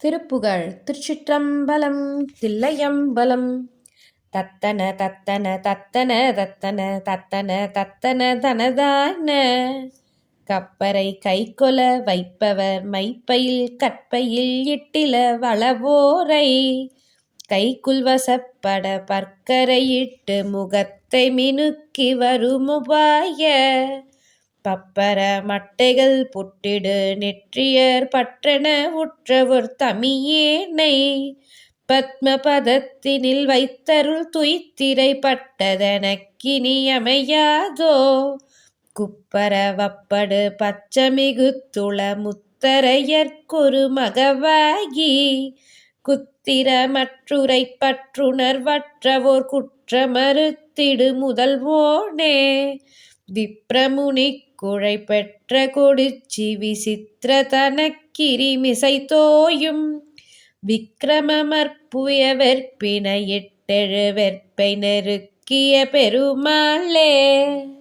திருப்புகழ். திருச்சிற்றம்பலம். தில்லையம்பலம். தத்தன தத்தன தத்தன தத்தன தத்தன தத்தன தனதான கப்பரை கைக்கொல வைப்பவர் மைப்பையில் கற்பையில் இட்டில வளவோரை கைக்குள் வசப்பட பற்கரையிட்டு முகத்தை மினுக்கி வருமுபாய பப்பர மட்டைகள் புட்டிடு நெற்றியர் பற்றென உற்றவர் தமியேனை பத்ம பதத்தினில் வைத்தருள் துய்த்திரை பட்டதனக்கினியமையாதோ குப்பர வப்படு பச்சமிகு துள முத்தரையர்க்கொரு மகவாகி குத்திர மற்றுரை பற்றுணர்வற்றவோர் குற்றமறுத்திடு முதல்வோனே விப்ரமுனி குழை பெற்ற கொடுச்சி விசித்திர தனக்கிரிமிசை தோயும் விக்கிரமமற்புய வெற்பினை எட்டெழு வெற்பை நெருக்கிய பெருமாளே.